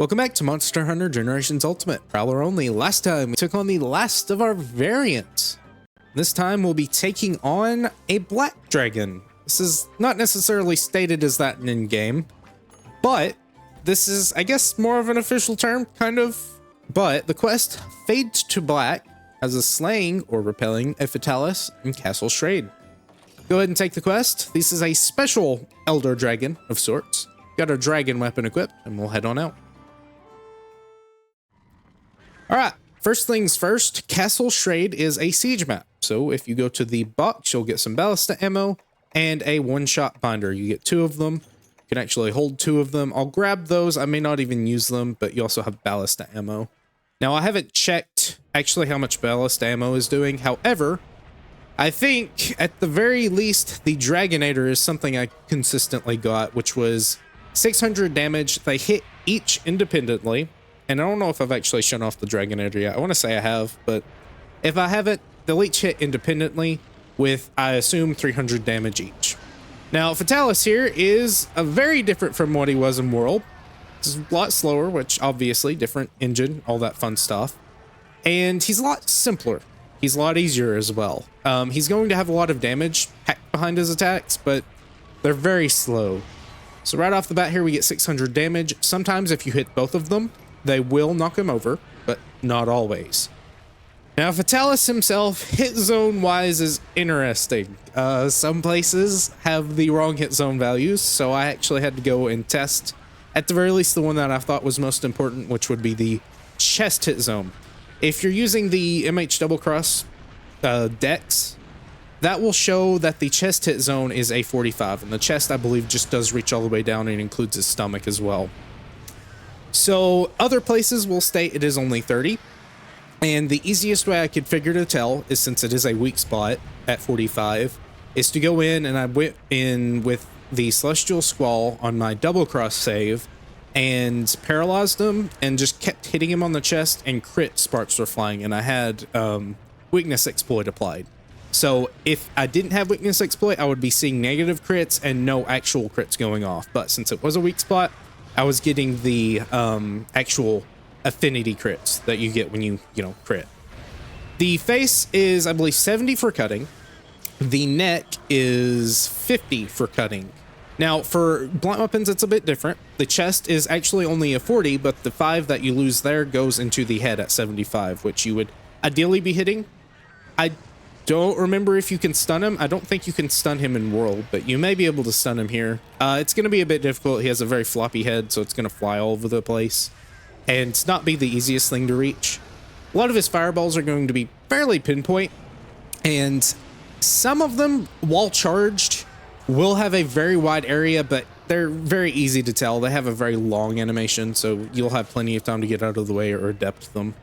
Welcome back to Monster Hunter Generations Ultimate, Prowler only. Last time we took on the last of our variants. This time we'll be taking on a black dragon. This is not necessarily stated as that in game, but this is, I guess, more of an official term, kind of. But the quest Fades to Black has a slaying or repelling a Fatalis in Castle Shrade. Go ahead and take the quest. This is a special elder dragon of sorts. Got our dragon weapon equipped, and we'll head on out. Alright, first things first, Castle Shrade is a siege map. So if you go to the box, you'll get some ballista ammo and a one-shot binder. You get two of them. You can actually hold two of them. I'll grab those. I may not even use them, but you also have ballista ammo. Now, I haven't checked actually how much ballista ammo is doing. However, I think at the very least, the Dragonator is something I consistently got, which was 600 damage. They hit each independently. And I don't know if I've actually shown off the Dragonator yet. I want to say I have, but if I haven't, they'll each hit independently with, I assume, 300 damage each. Now, Fatalis here is very different from what he was in World. It's a lot slower, which obviously, different engine, all that fun stuff. And he's a lot simpler. He's a lot easier as well. He's going to have a lot of damage packed behind his attacks, but they're very slow. So right off the bat here, we get 600 damage. Sometimes if you hit both of them, they will knock him over, but not always. Now, Fatalis himself, hit zone-wise, is interesting. Some places have the wrong hit zone values, so I actually had to go and test, at the very least, the one that I thought was most important, which would be the chest hit zone. If you're using the MH double cross decks, that will show that the chest hit zone is a 45, and the chest, I believe, just does reach all the way down and includes his stomach as well. So other places will state it is only 30, and the easiest way I could figure to tell is, since it is a weak spot at 45, is to go in, and I went in with the Celestial Squall on my double cross save and paralyzed him and just kept hitting him on the chest, and crit sparks were flying, and I had weakness exploit applied. So if I didn't have weakness exploit, I would be seeing negative crits and no actual crits going off, but since it was a weak spot, I was getting the actual affinity crits that you get when you crit. The face is, I believe, 70 for cutting. The neck is 50 for cutting. Now, for blunt weapons, it's a bit different. The chest is actually only a 40, but the 5 that you lose there goes into the head at 75, which you would ideally be hitting. I don't remember if you can stun him. I don't think you can stun him in World, but you may be able to stun him here. It's going to be a bit difficult. He has a very floppy head, so it's going to fly all over the place and not be the easiest thing to reach. A lot of his fireballs are going to be fairly pinpoint, and some of them, while charged, will have a very wide area, but they're very easy to tell. They have a very long animation, so you'll have plenty of time to get out of the way or adept them.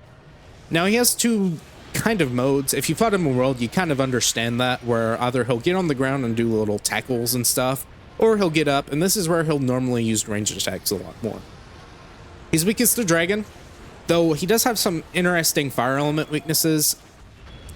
Now, he has two kind of modes. If you fought him in World, you kind of understand that, where either he'll get on the ground and do little tackles and stuff, or he'll get up, and this is where he'll normally use ranged attacks a lot more. He's weakest to Dragon, though he does have some interesting fire element weaknesses.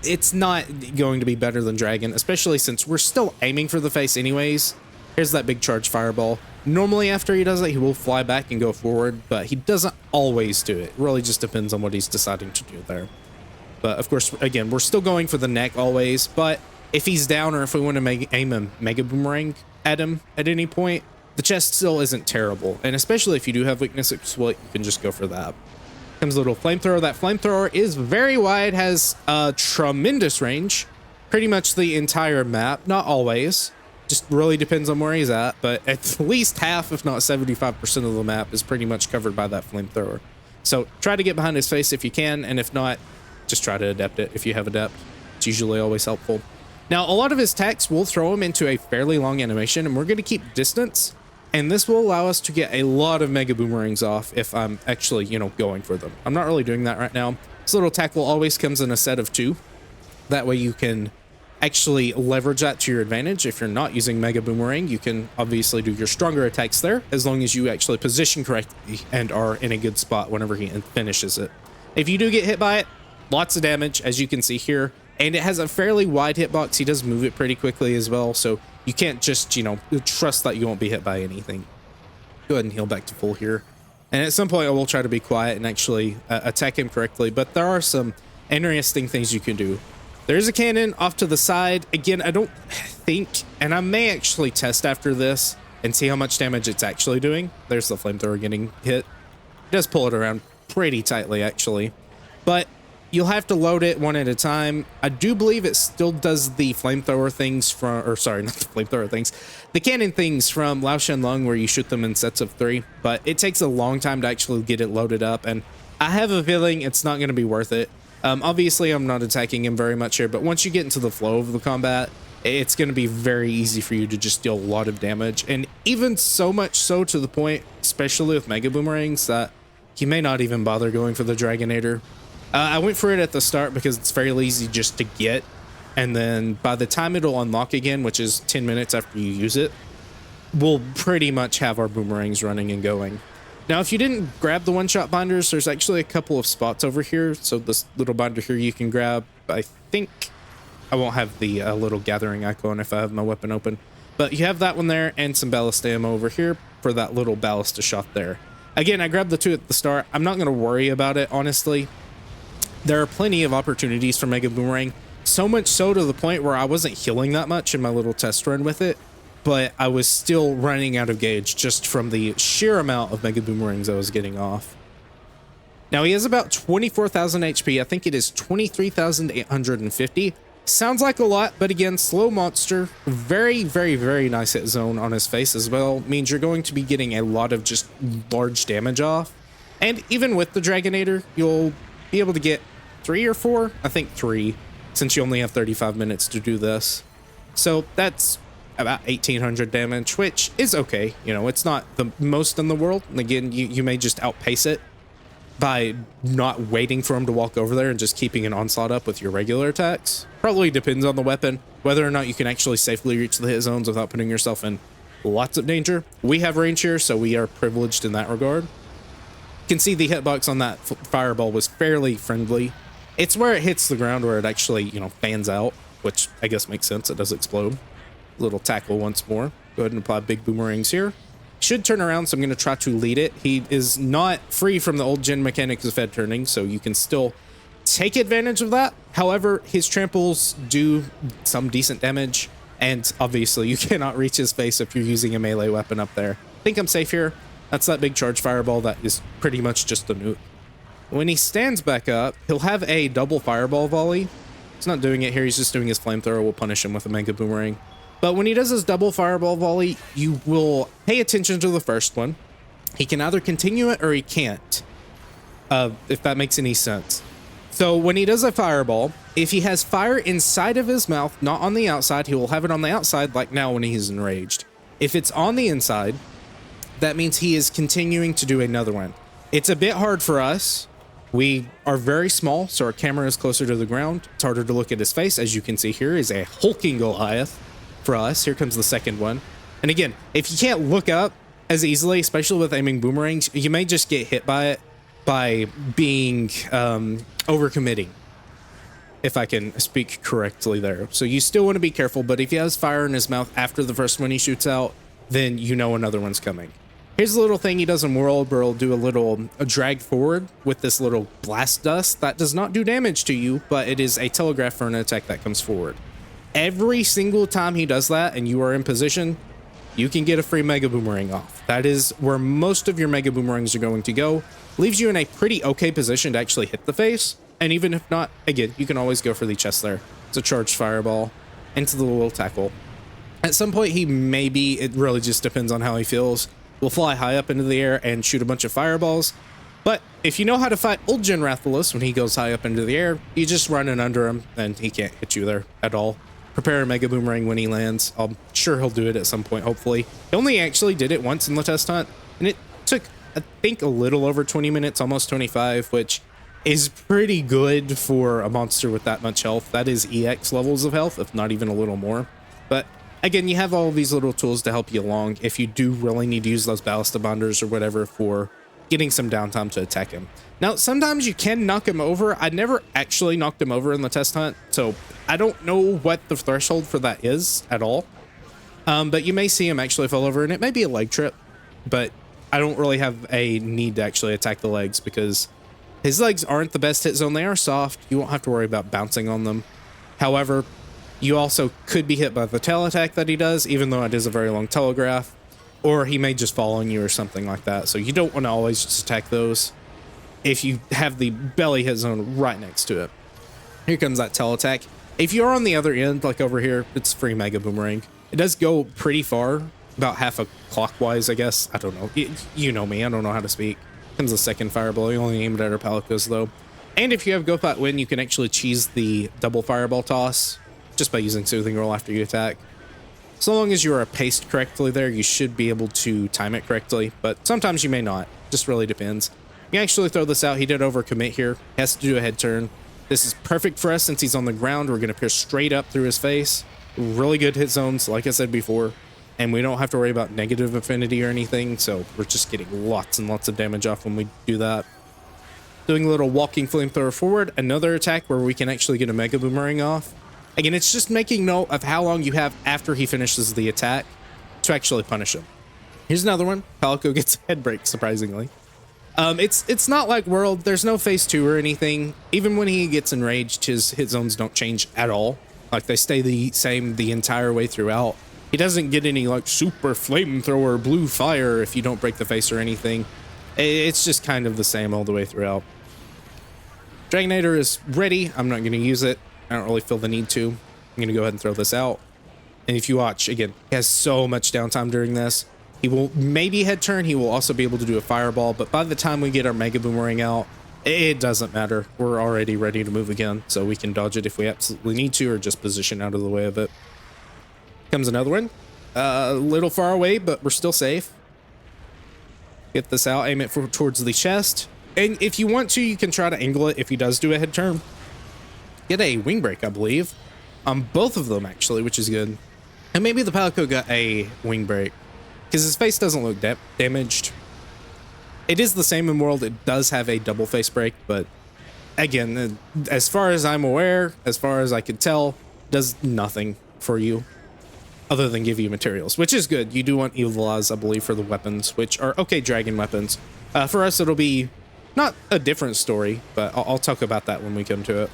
It's not going to be better than Dragon, especially since we're still aiming for the face anyways. Here's that big charge fireball. Normally after he does it, he will fly back and go forward, but he doesn't always do it. It really just depends on what he's deciding to do there. But of course, again, we're still going for the neck always, but if he's down, or if we want to aim a Mega Boomerang at him at any point, the chest still isn't terrible. And especially if you do have weakness exploit, you can just go for that. Comes a little flamethrower. That flamethrower is very wide, has a tremendous range. Pretty much the entire map, not always. Just really depends on where he's at, but at least half, if not 75% of the map is pretty much covered by that flamethrower. So try to get behind his face if you can, and if not, just try to adept it if you have adept. It's usually always helpful. Now, a lot of his attacks will throw him into a fairly long animation, and we're going to keep distance, and this will allow us to get a lot of Mega Boomerangs off if I'm actually, going for them. I'm not really doing that right now. This little tackle always comes in a set of 2. That way you can actually leverage that to your advantage. If you're not using Mega Boomerang, you can obviously do your stronger attacks there, as long as you actually position correctly and are in a good spot whenever he finishes it. If you do get hit by it, lots of damage, as you can see here, and it has a fairly wide hitbox. He does move it pretty quickly as well, so you can't just, trust that you won't be hit by anything. Go ahead and heal back to full here. And at some point, I will try to be quiet and actually attack him correctly. But there are some interesting things you can do. There's a cannon off to the side. Again, I don't think, and I may actually test after this and see how much damage it's actually doing. There's the flamethrower getting hit. It does pull it around pretty tightly, actually. But you'll have to load it one at a time. I do believe it still does the flamethrower things from, or sorry, not the flamethrower things, the cannon things from Lao Shen Lung, where you shoot them in sets of 3, but it takes a long time to actually get it loaded up, and I have a feeling it's not going to be worth it. Obviously, I'm not attacking him very much here, but once you get into the flow of the combat, it's going to be very easy for you to just deal a lot of damage, and even so much so to the point, especially with Mega Boomerangs, that you may not even bother going for the Dragonator. I went for it at the start because it's fairly easy just to get, and then by the time it'll unlock again, which is 10 minutes after you use it, we'll pretty much have our boomerangs running and going. Now, if you didn't grab the one-shot binders, there's actually a couple of spots over here. So this little binder here you can grab. I think I won't have the little gathering icon if I have my weapon open, but you have that one there and some ballast ammo over here for that little ballista shot there. Again, I grabbed the 2 at the start. I'm not going to worry about it, honestly. There are plenty of opportunities for Mega Boomerang, so much so to the point where I wasn't healing that much in my little test run with it, but I was still running out of gauge just from the sheer amount of Mega Boomerangs I was getting off. Now, he has about 24,000 HP. I think it is 23,850. Sounds like a lot, but again, slow monster, very, very, very nice hit zone on his face as well. Means you're going to be getting a lot of just large damage off. And even with the Dragonator, you'll be able to get 3 or 4, I think 3, since you only have 35 minutes to do this. So that's about 1,800 damage, which is okay. You know, it's not the most in the world. And again, you may just outpace it by not waiting for him to walk over there and just keeping an onslaught up with your regular attacks. Probably depends on the weapon, whether or not you can actually safely reach the hit zones without putting yourself in lots of danger. We have range here, so we are privileged in that regard. You can see the hitbox on that fireball was fairly friendly. It's where it hits the ground where it actually, you know, fans out, which I guess makes sense. It does explode. Little tackle once more. Go ahead and apply big boomerangs here. Should turn around, so I'm going to try to lead it. He is not free from the old gen mechanics of Fed turning, so you can still take advantage of that. However, his tramples do some decent damage, and obviously you cannot reach his face if you're using a melee weapon up there. I think I'm safe here. That's that big charge fireball that is pretty much just a nuke. When he stands back up, he'll have a double fireball volley. He's not doing it here, he's just doing his flamethrower. We'll punish him with a Mega Boomerang. But when he does his double fireball volley, you will pay attention to the first one. He can either continue it or he can't, if that makes any sense. So when he does a fireball, if he has fire inside of his mouth, not on the outside, he will have it on the outside like now when he's enraged. If it's on the inside, that means he is continuing to do another one. It's a bit hard for us. We are very small, so our camera is closer to the ground. It's harder to look at his face. As you can see here is a hulking Goliath for us. Here comes the second one. And again, if you can't look up as easily, especially with aiming boomerangs, you may just get hit by it by being overcommitting, if I can speak correctly there. So you still want to be careful, but if he has fire in his mouth after the first one he shoots out, then you know another one's coming. Here's a little thing he does in World where he'll do a drag forward with this little blast dust. That does not do damage to you, but it is a telegraph for an attack that comes forward. Every single time he does that and you are in position, you can get a free Mega Boomerang off. That is where most of your Mega Boomerangs are going to go. Leaves you in a pretty okay position to actually hit the face. And even if not, again, you can always go for the chest there. It's a charged fireball into the little tackle. At some point, it really just depends on how he feels, will fly high up into the air and shoot a bunch of fireballs. But if you know how to fight old gen Rathalos when he goes high up into the air, you just run in under him and he can't hit you there at all. Prepare a Mega Boomerang when he lands. I'm sure he'll do it at some point, hopefully. He only actually did it once in the test hunt, and it took, I think, a little over 20 minutes, almost 25, which is pretty good for a monster with that much health. That is EX levels of health, if not even a little more. But again, you have all of these little tools to help you along if you do really need to use those ballista binders or whatever for getting some downtime to attack him. Now, sometimes you can knock him over. I never actually knocked him over in the test hunt, so I don't know what the threshold for that is at all. But you may see him actually fall over, and it may be a leg trip, but I don't really have a need to actually attack the legs because his legs aren't the best hit zone. They are soft. You won't have to worry about bouncing on them. However, you also could be hit by the tail attack that he does, even though it is a very long telegraph, or he may just fall on you or something like that. So you don't want to always just attack those if you have the belly hit zone right next to it. Here comes that tail attack. If you're on the other end, like over here, it's free Mega Boomerang. It does go pretty far, about half a clockwise, I guess. I don't know. You know me. I don't know how to speak. Comes the second fireball. You only aim it at our Palicos, though. And if you have Go-Pot Win, you can actually cheese the double fireball toss just by using Soothing Roll after you attack. So long as you are paced correctly there, you should be able to time it correctly, but sometimes you may not. Just really depends. You can actually throw this out. He did overcommit here. He has to do a head turn. This is perfect for us since he's on the ground. We're going to pierce straight up through his face. Really good hit zones, like I said before. And we don't have to worry about negative affinity or anything, so we're just getting lots and lots of damage off when we do that. Doing a little walking flamethrower forward, another attack where we can actually get a Mega Boomerang off. Again, it's just making note of how long you have after he finishes the attack to actually punish him. Here's another one. Palico gets a head break, surprisingly. It's not like World. There's no phase 2 or anything. Even when he gets enraged, his hit zones don't change at all. Like, they stay the same the entire way throughout. He doesn't get any, like, super flamethrower blue fire if you don't break the face or anything. It's just kind of the same all the way throughout. Dragonator is ready. I'm not going to use it. I don't really feel the need to. I'm going to go ahead and throw this out. And if you watch, again, he has so much downtime during this. He will maybe head turn. He will also be able to do a fireball. But by the time we get our Mega Boomerang out, it doesn't matter. We're already ready to move again. So we can dodge it if we absolutely need to or just position out of the way of it. Comes another one. A little far away, but we're still safe. Get this out. Aim it towards the chest. And if you want to, you can try to angle it if he does do a head turn. Get a wing break, I believe. On both of them, actually, which is good. And maybe the Palico got a wing break because his face doesn't look damaged. It is the same in World. It does have a double face break, but again, as far as I'm aware, as far as I can tell, does nothing for you other than give you materials, which is good. You do want Evil Eyes, I believe, for the weapons, which are okay dragon weapons. For us, it'll be not a different story, but I'll talk about that when we come to it.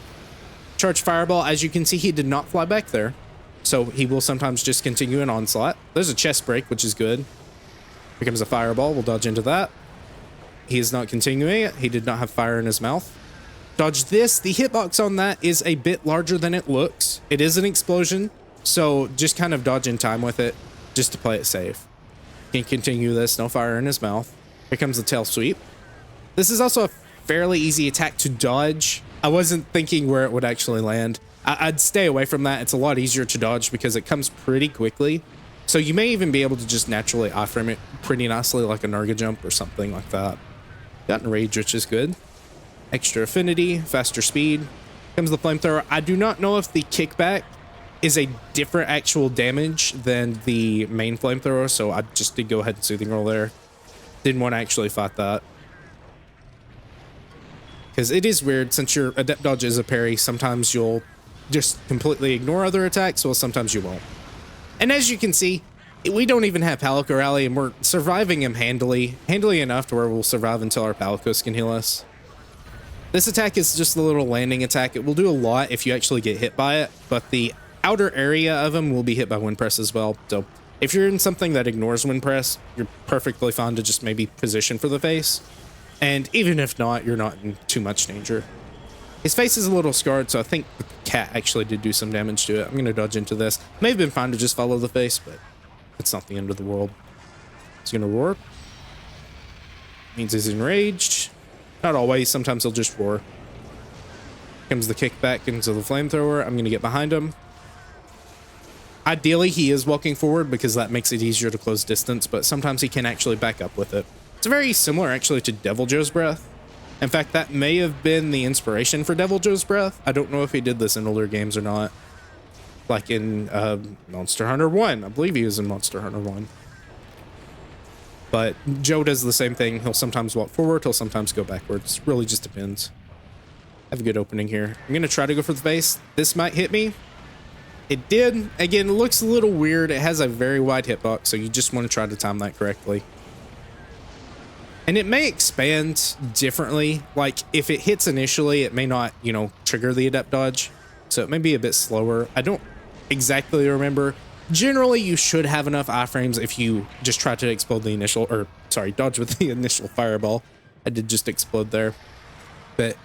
Charge Fireball. As you can see, he did not fly back there, so he will sometimes just continue an onslaught. There's a chest break, which is good. Here comes a Fireball. We'll dodge into that. He is not continuing it. He did not have fire in his mouth. Dodge this. The hitbox on that is a bit larger than it looks. It is an explosion, so just kind of dodge in time with it just to play it safe. Can continue this. No fire in his mouth. Here comes the tail sweep. This is also a fairly easy attack to dodge. I wasn't thinking where it would actually land. I'd stay away from that. It's a lot easier to dodge because it comes pretty quickly. So you may even be able to just naturally iframe it pretty nicely, like a Narga jump or something like that. Got enrage, which is good. Extra affinity, faster speed. Comes the flamethrower. I do not know if the kickback is a different actual damage than the main flamethrower, so I just did go ahead and Soothing Roll there. Didn't want to actually fight that. Because it is weird, since your Adept Dodge is a parry, sometimes you'll just completely ignore other attacks, while sometimes you won't. And as you can see, we don't even have Palico Rally, and we're surviving him handily enough to where we'll survive until our Palicos can heal us. This attack is just a little landing attack. It will do a lot if you actually get hit by it, but the outer area of him will be hit by Wind Press as well. So if you're in something that ignores Wind Press, you're perfectly fine to just maybe position for the face. And even if not, you're not in too much danger. His face is a little scarred, so I think the cat actually did do some damage to it. I'm going to dodge into this. May have been fine to just follow the face, but it's not the end of the world. He's going to roar. Means he's enraged. Not always. Sometimes he'll just roar. Comes the kickback into the flamethrower. I'm going to get behind him. Ideally, he is walking forward because that makes it easier to close distance, but sometimes he can actually back up with it. It's very similar, actually, to Devil Joe's Breath. In fact, that may have been the inspiration for Devil Joe's Breath. I don't know if he did this in older games or not. Like in Monster Hunter 1. I believe he was in Monster Hunter 1. But Joe does the same thing. He'll sometimes walk forward. He'll sometimes go backwards. Really just depends. I have a good opening here. I'm going to try to go for the face. This might hit me. It did. Again, it looks a little weird. It has a very wide hitbox, so you just want to try to time that correctly. And it may expand differently. Like if it hits initially, it may not, you know, trigger the adept dodge. So it may be a bit slower. I don't exactly remember. Generally, you should have enough iframes if you just try to explode the initial, or sorry, dodge with the initial fireball. I did just explode there. But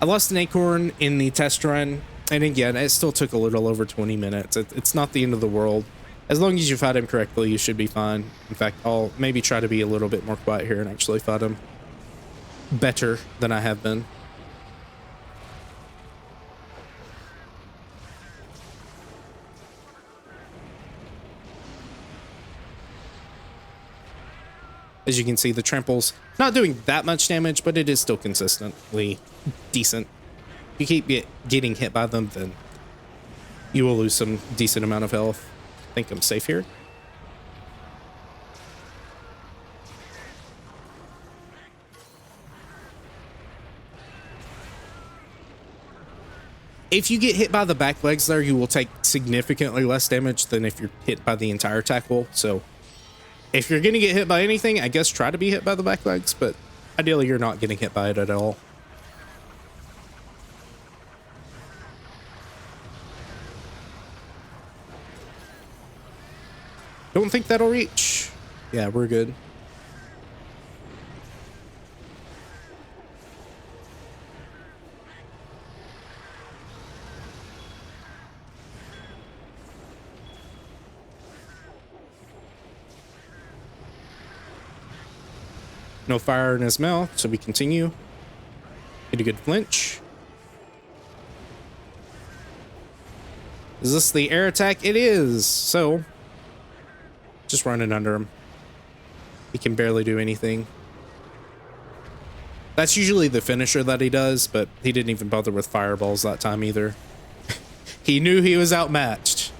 I lost an acorn in the test run. And again, it still took a little over 20 minutes. It's not the end of the world. As long as you fight him correctly, you should be fine. In fact, I'll maybe try to be a little bit more quiet here and actually fight him better than I have been. As you can see, the trample's not doing that much damage, but it is still consistently decent. If you keep getting hit by them, then you will lose some decent amount of health. I think I'm safe here. If you get hit by the back legs there, you will take significantly less damage than if you're hit by the entire tackle. So if you're going to get hit by anything, I guess try to be hit by the back legs, but ideally you're not getting hit by it at all. Don't think that'll reach. Yeah, we're good. No fire in his mouth, so we continue. Get a good flinch. Is this the air attack? It is. So just running under him. He can barely do anything. That's usually the finisher that he does, but he didn't even bother with fireballs that time either. He knew he was outmatched.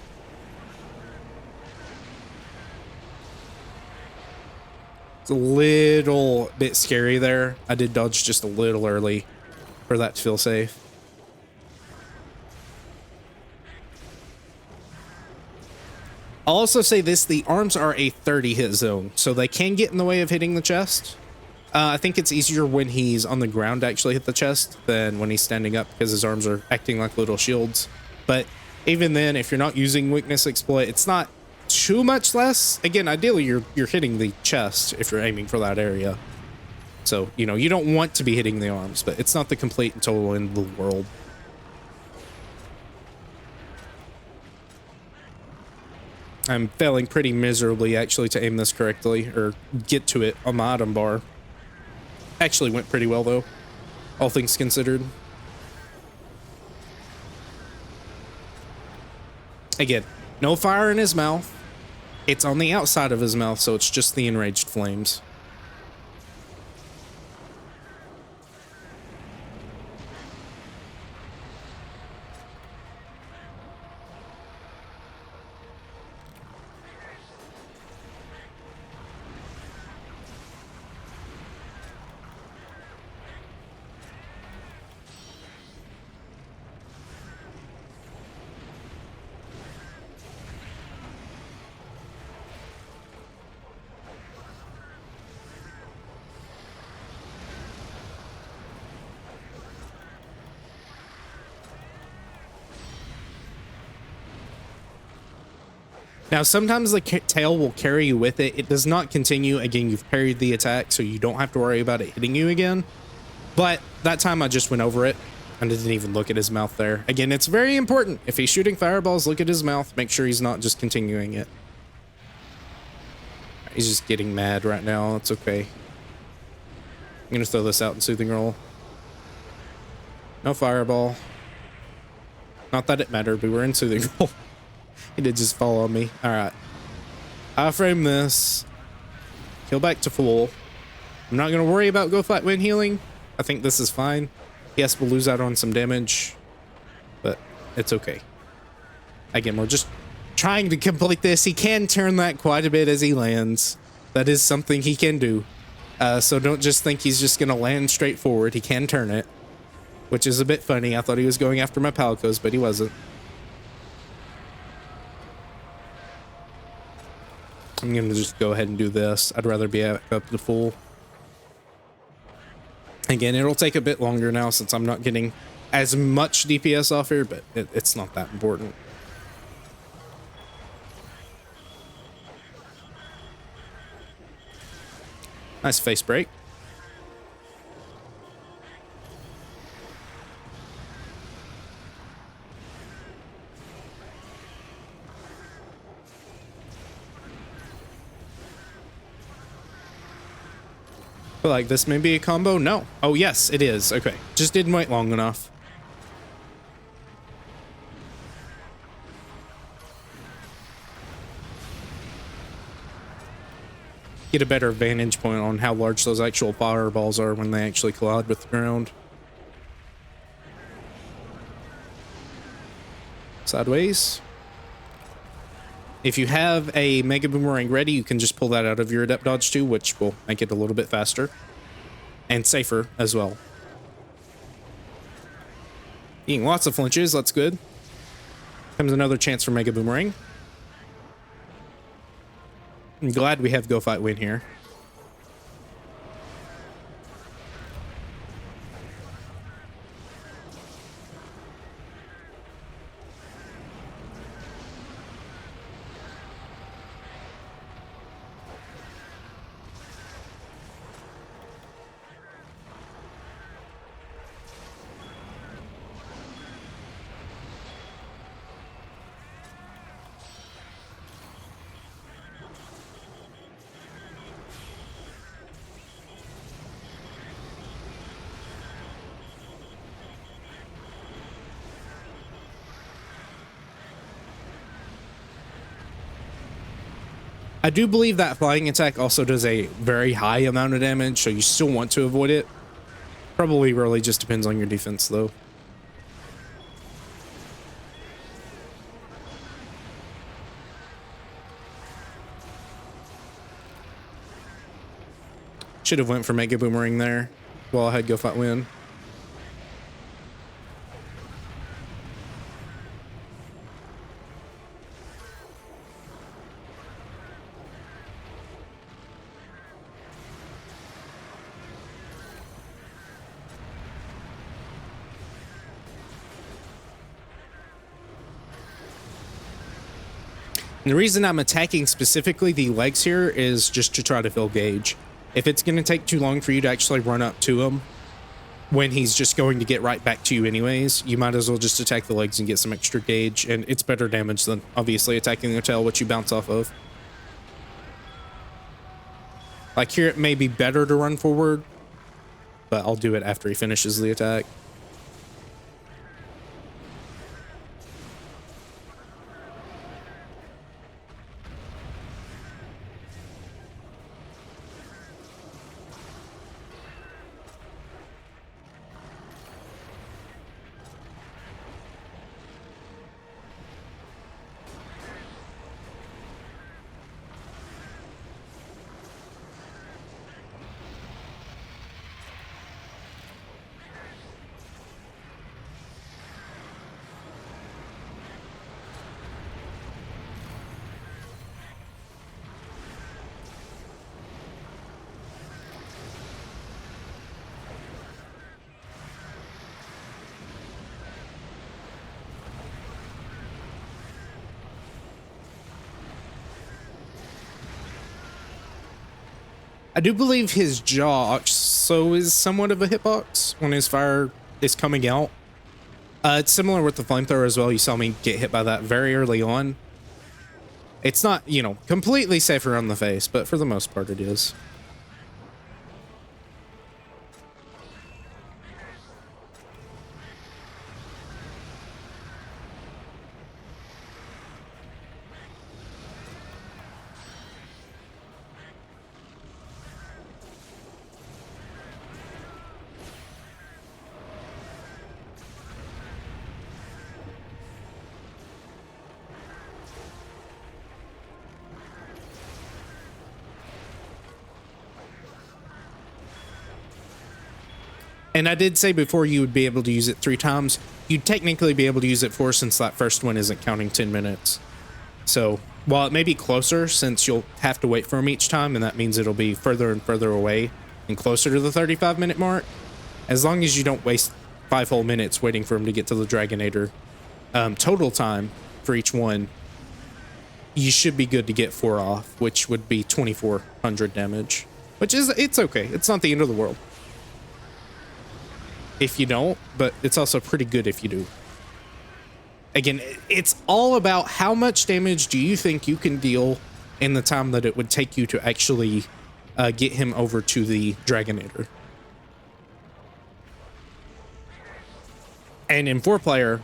It's a little bit scary there. I did dodge just a little early for that to feel safe. I'll also say this, the arms are a 30 hit zone, so they can get in the way of hitting the chest. I think it's easier when he's on the ground to actually hit the chest than when he's standing up because his arms are acting like little shields. But even then, if you're not using weakness exploit, it's not too much less. Again, ideally you're hitting the chest if you're aiming for that area. So, you know, you don't want to be hitting the arms, but it's not the complete and total end of the world. I'm failing pretty miserably actually to aim this correctly or get to it on my item bar. Actually went pretty well though, all things considered. Again, no fire in his mouth. It's on the outside of his mouth, so it's just the enraged flames. Now, sometimes the tail will carry you with it. It does not continue. Again, you've parried the attack, so you don't have to worry about it hitting you again. But that time I just went over it and didn't even look at his mouth there. Again, it's very important. If he's shooting fireballs, look at his mouth. Make sure he's not just continuing it. He's just getting mad right now. It's okay. I'm going to throw this out in Soothing Roll. No fireball. Not that it mattered. We were in Soothing Roll. He did just fall on me. All right. I frame this. Heal back to full. I'm not going to worry about go fight when healing. I think this is fine. Yes, we'll lose out on some damage, but it's okay. Again, we're just trying to complete this. He can turn that quite a bit as he lands. That is something he can do. So don't just think he's just going to land straight forward. He can turn it, which is a bit funny. I thought he was going after my Palicos, but he wasn't. I'm going to just go ahead and do this. I'd rather be up to full. Again, it'll take a bit longer now since I'm not getting as much DPS off here, but it's not that important. Nice face break. Feel like this may be a combo. No. Oh, yes, it is. Okay. Just didn't wait long enough. Get a better vantage point on how large those actual fireballs are when they actually collide with the ground. Sideways. If you have a Mega Boomerang ready, you can just pull that out of your Adept Dodge too, which will make it a little bit faster and safer as well. Eating lots of flinches, that's good. Comes another chance for Mega Boomerang. I'm glad we have Go Fight Win here. I do believe that flying attack also does a very high amount of damage, so you still want to avoid it. Probably really just depends on your defense, though. Should have went for Mega Boomerang there while I had Go Fight Win. And the reason I'm attacking specifically the legs here is just to try to fill gauge. If it's going to take too long for you to actually run up to him when he's just going to get right back to you anyways, you might as well just attack the legs and get some extra gauge, and it's better damage than obviously attacking the tail, which you bounce off of. Like here, it may be better to run forward, but I'll do it after he finishes the attack. I do believe his jaw also is somewhat of a hitbox when his fire is coming out. It's similar with the flamethrower as well. You saw me get hit by that very early on. It's not, you know, completely safer on the face, but for the most part it is. And I did say before you would be able to use it 3 times. You'd technically be able to use it 4 since that first one isn't counting 10 minutes. So while it may be closer, since you'll have to wait for him each time, and that means it'll be further and further away and closer to the 35-minute mark, As long as you don't waste 5 whole minutes waiting for him to get to the Dragonator, total time for each one, you should be good to get 4 off, which would be 2,400 damage, which is, it's okay. It's not the end of the world if you don't, but it's also pretty good if you do. Again, it's all about how much damage do you think you can deal in the time that it would take you to actually get him over to the Dragonator. And in 4-player,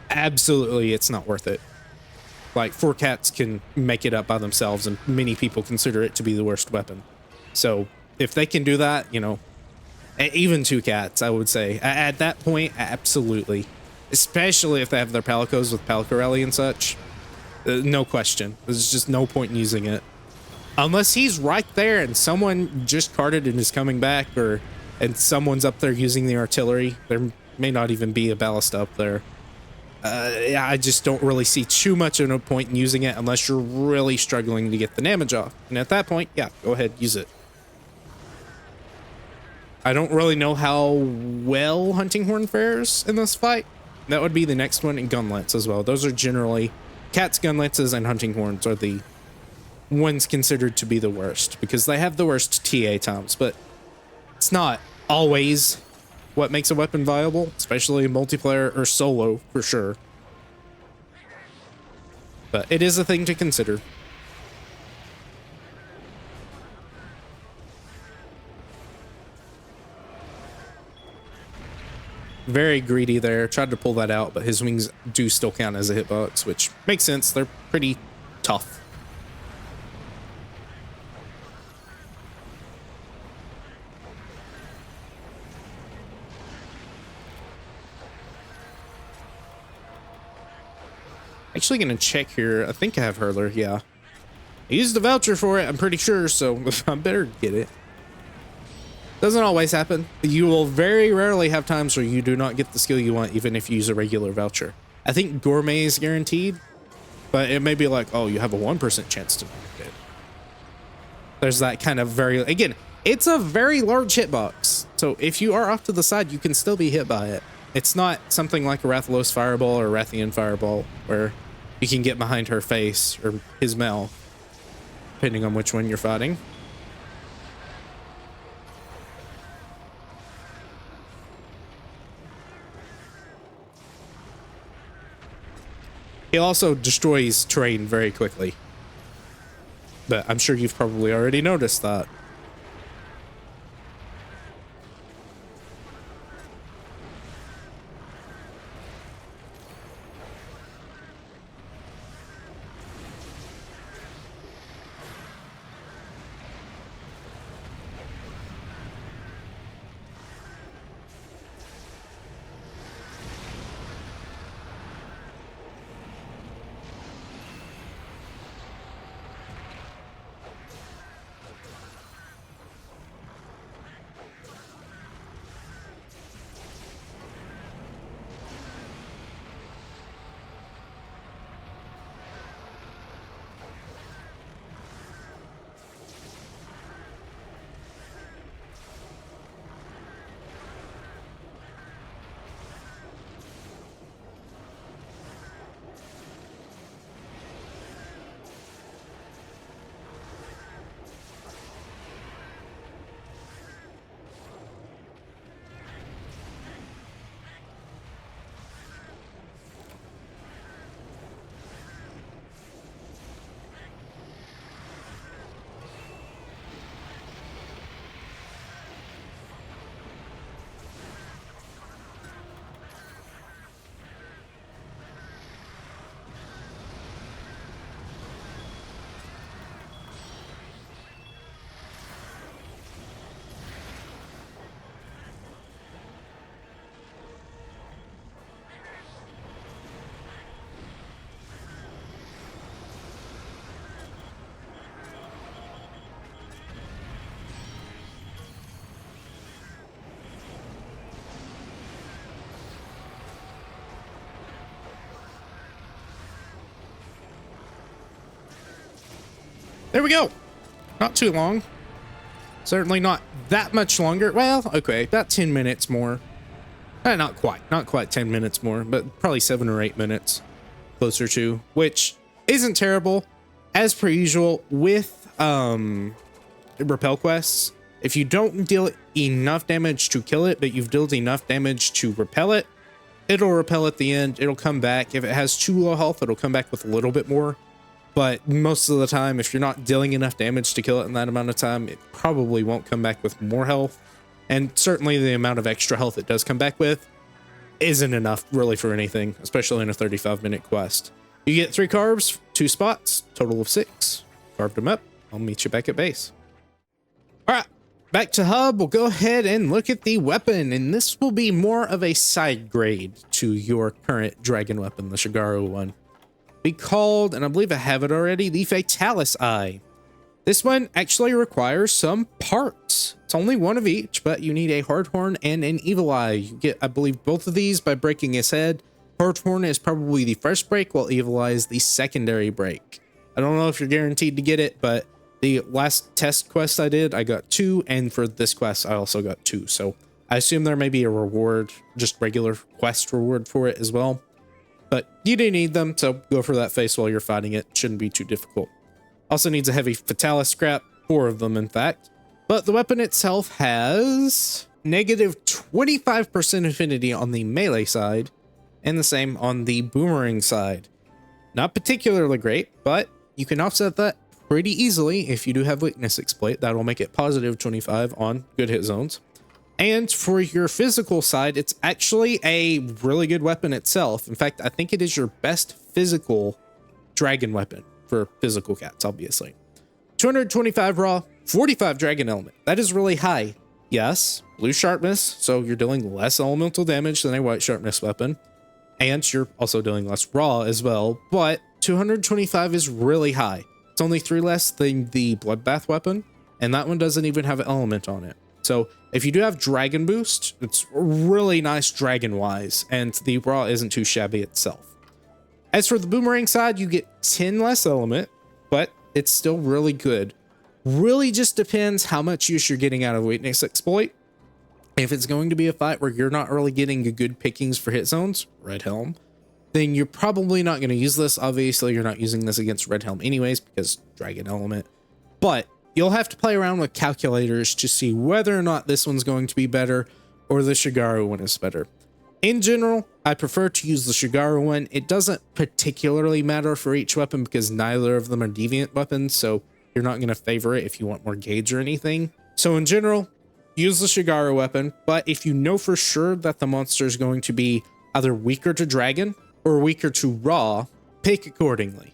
absolutely it's not worth it. Like, 4 cats can make it up by themselves, and many people consider it to be the worst weapon. So if they can do that, you know, even 2 cats, I would say at that point, absolutely. Especially if they have their Palicos with Palico Rally and such. No question. There's just no point in using it. Unless he's right there and someone just carded and is coming back, and someone's up there using the artillery. There may not even be a ballista up there. I just don't really see too much of a point in using it unless you're really struggling to get the damage off. And at that point, yeah, go ahead, use it. I don't really know how well Hunting Horn fares in this fight. That would be the next one, and Gunlance as well. Those are generally, Cats, Gunlances, and Hunting Horns are the ones considered to be the worst, because they have the worst TA times, but it's not always what makes a weapon viable, especially multiplayer or solo, for sure. But it is a thing to consider. Very greedy there. Tried to pull that out, but his wings do still count as a hitbox, which makes sense. They're pretty tough. Actually gonna check here. I think I have Hurler, yeah. I used the voucher for it, I'm pretty sure, so I better get it. Doesn't always happen. You will very rarely have times where you do not get the skill you want, even if you use a regular voucher. I think Gourmet is guaranteed, but it may be like, oh, you have a 1% chance to get it. There's that kind of very, again, it's a very large hitbox. So if you are off to the side, you can still be hit by it. It's not something like a Rathalos Fireball or Rathian Fireball, where you can get behind her face or his mouth, depending on which one you're fighting. He also destroys terrain very quickly, but I'm sure you've probably already noticed that. There we go. Not too long. Certainly not that much longer. Well, okay, about 10 minutes more. Not quite 10 minutes more, but probably 7 or 8 minutes closer to, which isn't terrible. As per usual with repel quests, if you don't deal enough damage to kill it, but you've dealt enough damage to repel it, it'll repel at the end. It'll come back. If it has too low health, it'll come back with a little bit more. But most of the time, if you're not dealing enough damage to kill it in that amount of time, it probably won't come back with more health. And certainly the amount of extra health it does come back with isn't enough really for anything, especially in a 35-minute quest. You get 3 carbs, 2 spots, total of 6. Carved them up. I'll meet you back at base. All right, back to hub. We'll go ahead and look at the weapon, and this will be more of a side grade to your current dragon weapon, the Shigaru one. Be called, and I believe I have it already, the Fatalis Eye. This one actually requires some parts. It's only 1 of each, but you need a hard horn and an evil eye. You get, I believe, both of these by breaking his head. Hard horn is probably the first break, while evil eye is the secondary break. I don't know if you're guaranteed to get it, but the last test quest I did, I got 2, and for this quest, I also got 2. So I assume there may be a reward, just regular quest reward for it as well. But you do need them, so go for that face while you're fighting it. Shouldn't be too difficult. Also needs a heavy Fatalis scrap, 4 of them in fact. But the weapon itself has negative 25% affinity on the melee side, and the same on the boomerang side. Not particularly great, but you can offset that pretty easily if you do have weakness exploit. That will make it positive 25 on good hit zones. And for your physical side, it's actually a really good weapon itself. In fact, I think it is your best physical dragon weapon for physical cats, obviously. 225 raw, 45 dragon element. That is really high. Yes, blue sharpness, so you're dealing less elemental damage than a white sharpness weapon. And you're also dealing less raw as well, but 225 is really high. It's only 3 less than the bloodbath weapon, and that one doesn't even have an element on it. So if you do have dragon boost, it's really nice dragon wise, and the raw isn't too shabby itself. As for the boomerang side, you get 10 less element, but it's still really good. Really just depends how much use you're getting out of weakness exploit. If it's going to be a fight where you're not really getting a good pickings for hit zones, Red Helm, then you're probably not going to use this. Obviously, you're not using this against Red Helm anyways because dragon element. But you'll have to play around with calculators to see whether or not this one's going to be better or the Shigaru one is better. In general, I prefer to use the Shigaru one. It doesn't particularly matter for each weapon because neither of them are deviant weapons, so you're not going to favor it if you want more gauge or anything. So in general, use the Shigaru weapon, but if you know for sure that the monster is going to be either weaker to dragon or weaker to raw, pick accordingly.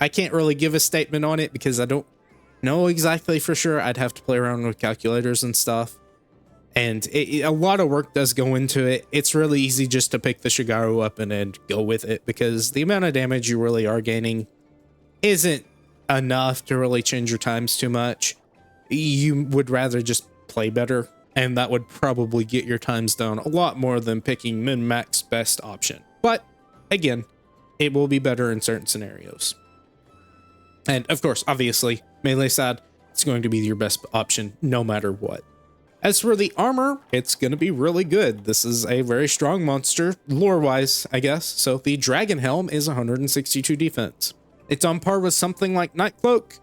I can't really give a statement on it because I don't know exactly for sure. I'd have to play around with calculators and stuff. And a lot of work does go into it. It's really easy just to pick the Shigaru weapon and go with it because the amount of damage you really are gaining isn't enough to really change your times too much. You would rather just play better, and that would probably get your times down a lot more than picking min-max best option. But again, it will be better in certain scenarios. And of course, obviously, melee side, it's going to be your best option no matter what. As for the armor, it's going to be really good. This is a very strong monster, lore-wise, I guess. So the Dragon Helm is 162 defense. It's on par with something like Nightcloak,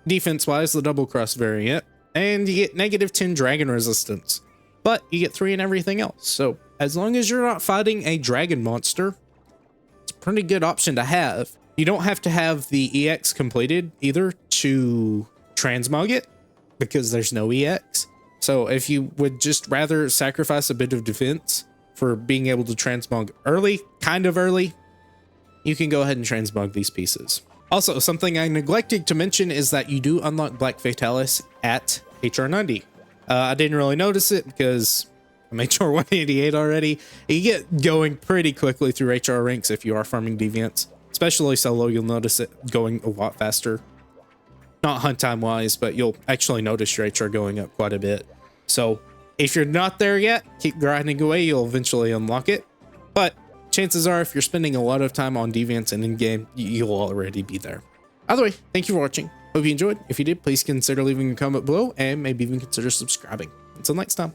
defense-wise, the Double Cross variant, and you get negative 10 dragon resistance, but you get 3 in everything else. So as long as you're not fighting a dragon monster, it's a pretty good option to have. You don't have to have the EX completed either to transmog it because there's no EX. So if you would just rather sacrifice a bit of defense for being able to transmog early, kind of early, you can go ahead and transmog these pieces. Also, something I neglected to mention is that you do unlock Black Fatalis at HR 90. I didn't really notice it because I'm HR 188 already. You get going pretty quickly through HR ranks if you are farming deviants, especially solo. You'll notice it going a lot faster. Not hunt time wise, but you'll actually notice your HR going up quite a bit. So if you're not there yet, keep grinding away. You'll eventually unlock it. But chances are if you're spending a lot of time on deviants and in game, you'll already be there. Either way, thank you for watching. Hope Hope you enjoyed. If you did, please consider leaving a comment below and maybe even consider subscribing. Until next time.